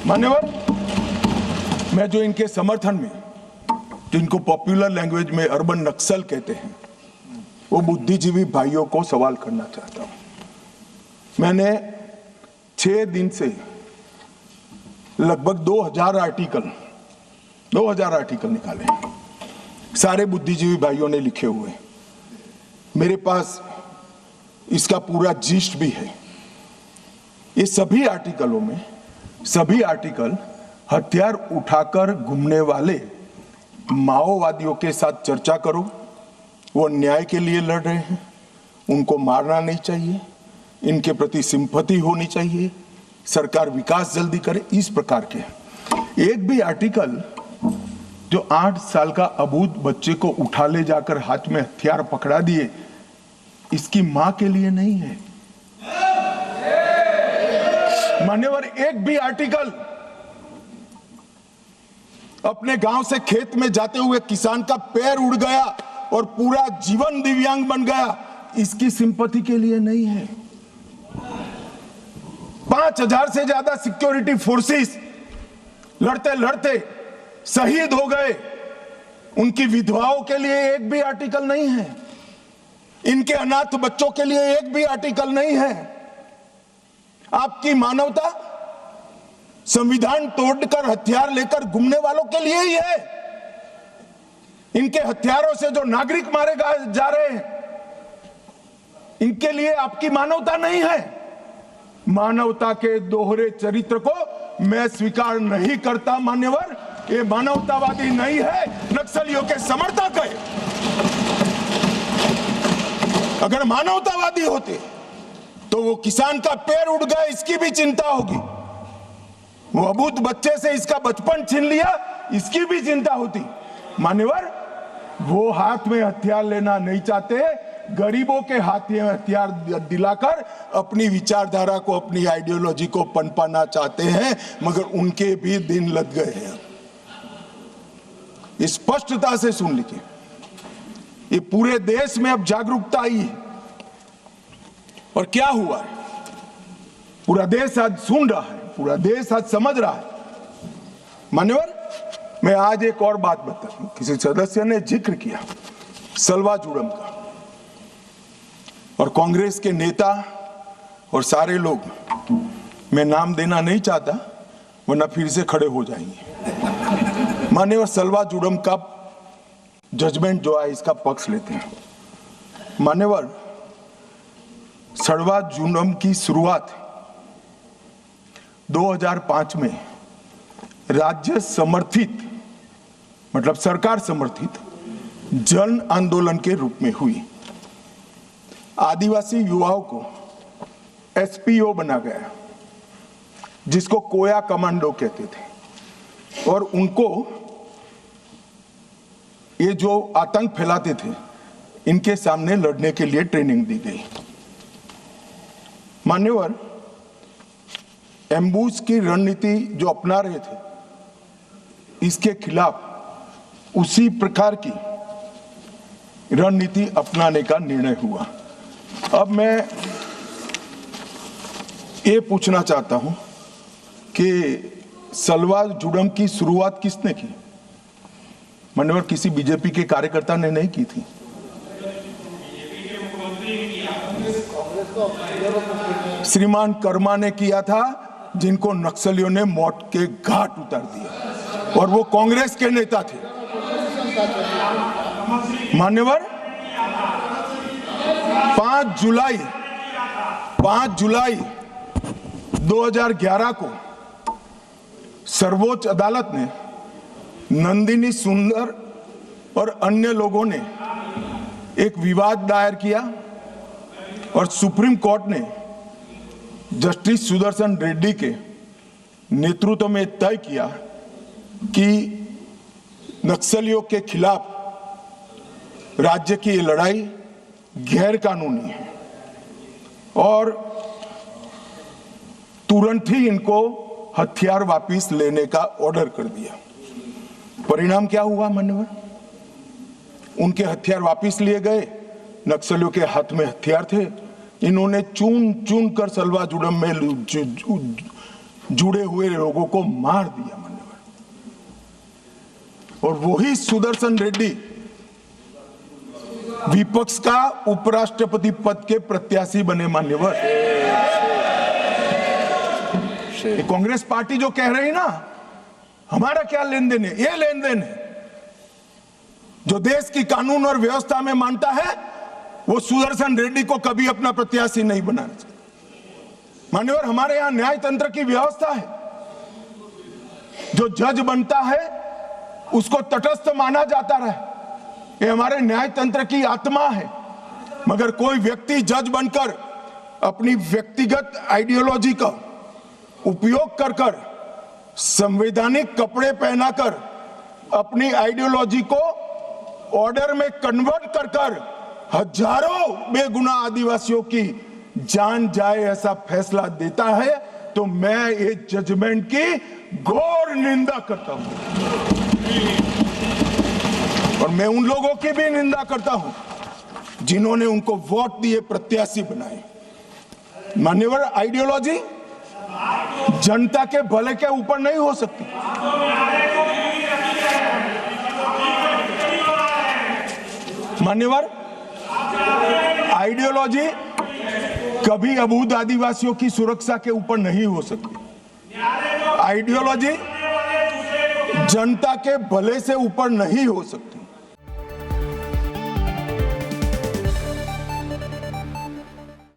मान्यवर, मैं जो इनके समर्थन में, जो इनको पॉपुलर लैंग्वेज में अर्बन नक्सल कहते हैं, वो बुद्धिजीवी भाइयों को सवाल करना चाहता हूं। मैंने 6 दिन से लगभग 2000 आर्टिकल निकाले, सारे बुद्धिजीवी भाइयों ने लिखे हुए। मेरे पास इसका पूरा जिस्ट भी है। ये सभी आर्टिकलों में सभी आर्टिकल हथियार उठाकर घूमने वाले माओवादियों के साथ चर्चा करो, वो न्याय के लिए लड़ रहे हैं, उनको मारना नहीं चाहिए, इनके प्रति सिंपैथी होनी चाहिए, सरकार विकास जल्दी करे, इस प्रकार के। एक भी आर्टिकल जो 8 साल का अबूझ बच्चे को उठा ले जाकर हाथ में हथियार पकड़ा दिए, इसकी मां के लिए नहीं है। मान्यवर, एक भी आर्टिकल अपने गांव से खेत में जाते हुए किसान का पैर उड़ गया और पूरा जीवन दिव्यांग बन गया, इसकी सिंपैथी के लिए नहीं है। 5000 से ज्यादा सिक्योरिटी फोर्सेस लड़ते लड़ते शहीद हो गए, उनकी विधवाओं के लिए एक भी आर्टिकल नहीं है, इनके अनाथ बच्चों के लिए एक भी आर्टिकल नहीं है। आपकी मानवता संविधान तोड़कर हथियार लेकर घूमने वालों के लिए ही है। इनके हथियारों से जो नागरिक मारे जा रहे हैं, इनके लिए आपकी मानवता नहीं है। मानवता के दोहरे चरित्र को मैं स्वीकार नहीं करता। मान्यवर, ये मानवतावादी नहीं है, नक्सलियों के समर्थक है। अगर मानवतावादी होते तो वो किसान का पैर उड़ गया, इसकी भी चिंता होगी। वो अबूझ बच्चे से इसका बचपन छीन लिया, इसकी भी चिंता होती। मान्यवर, वो हाथ में हथियार लेना नहीं चाहते, गरीबों के हाथ में हथियार दिलाकर अपनी विचारधारा को, अपनी आइडियोलॉजी को पनपाना चाहते हैं, मगर उनके भी दिन लग गए हैं। स्पष्टता से सुन लीजिए, ये पूरे देश में अब जागरूकता आई है। और क्या हुआ है, पूरा देश आज सुन रहा है, पूरा देश आज समझ रहा है। मान्यवर, मैं आज एक और बात बता दूं। किसी सदस्य ने जिक्र किया सलवा जुड़म का, और कांग्रेस के नेता और सारे लोग, मैं नाम देना नहीं चाहता वरना फिर से खड़े हो जाएंगे। मान्यवर, सलवा जुड़म का जजमेंट जो है, इसका पक्ष लेते हैं। मान्यवर, सलवा जुड़म की शुरुआत 2005 में राज्य समर्थित, मतलब सरकार समर्थित जन आंदोलन के रूप में हुई। आदिवासी युवाओं को एसपीओ बना गया, जिसको कोया कमांडो कहते थे, और उनको ये जो आतंक फैलाते थे, इनके सामने लड़ने के लिए ट्रेनिंग दी गई। मान्यवर, एम्बुश की रणनीति जो अपना रहे थे, इसके खिलाफ उसी प्रकार की रणनीति अपनाने का निर्णय हुआ। अब मैं ये पूछना चाहता हूं कि सलवा जुड़म की शुरुआत किसने की? मान्यवर, किसी बीजेपी के कार्यकर्ता ने नहीं की थी। श्रीमान कर्मा ने किया था, जिनको नक्सलियों ने मौत के घाट उतार दिया, और वो कांग्रेस के नेता थे। मान्यवर, 5 जुलाई 2011 को सर्वोच्च अदालत ने नंदिनी सुंदर और अन्य लोगों ने एक विवाद दायर किया, और सुप्रीम कोर्ट ने जस्टिस सुदर्शन रेड्डी के नेतृत्व में तय किया कि नक्सलियों के खिलाफ राज्य की ये लड़ाई गैर कानूनी है, और तुरंत ही इनको हथियार वापस लेने का ऑर्डर कर दिया। परिणाम क्या हुआ मान्यवर? उनके हथियार वापस लिए गए, नक्सलियों के हाथ में हथियार थे, इन्होंने चुन चुन कर सलवा जुड़म में जुड़े हुए लोगों को मार दिया मान्यवर। और वही सुदर्शन रेड्डी विपक्ष का उपराष्ट्रपति पद के प्रत्याशी बने मान्यवर। कांग्रेस पार्टी जो कह रही ना हमारा क्या लेन देन है, ये लेन देन है। जो देश की कानून और व्यवस्था में मानता है वो सुदर्शन रेड्डी को कभी अपना प्रत्याशी नहीं बनाना चाहिए। मान्यवर, हमारे यहां न्याय तंत्र की व्यवस्था है। जो जज बनता है उसको तटस्थ माना जाता रहा, ये हमारे न्याय तंत्र की आत्मा है। मगर कोई व्यक्ति जज बनकर अपनी व्यक्तिगत आइडियोलॉजी का उपयोग कर कर, संवैधानिक कपड़े पहनाकर अपनी आइडियोलॉजी को ऑर्डर में कन्वर्ट कर कर हजारों बेगुनाह आदिवासियों की जान जाए ऐसा फैसला देता है, तो मैं ये जजमेंट की घोर निंदा करता हूं। और मैं उन लोगों की भी निंदा करता हूं जिन्होंने उनको वोट दिए, प्रत्याशी बनाए। मान्यवर, आइडियोलॉजी जनता के भले के ऊपर नहीं हो सकती। मान्यवर, आइडियोलॉजी कभी अबूझ आदिवासियों की सुरक्षा के ऊपर नहीं हो सकती। आइडियोलॉजी जनता के भले से ऊपर नहीं हो सकती।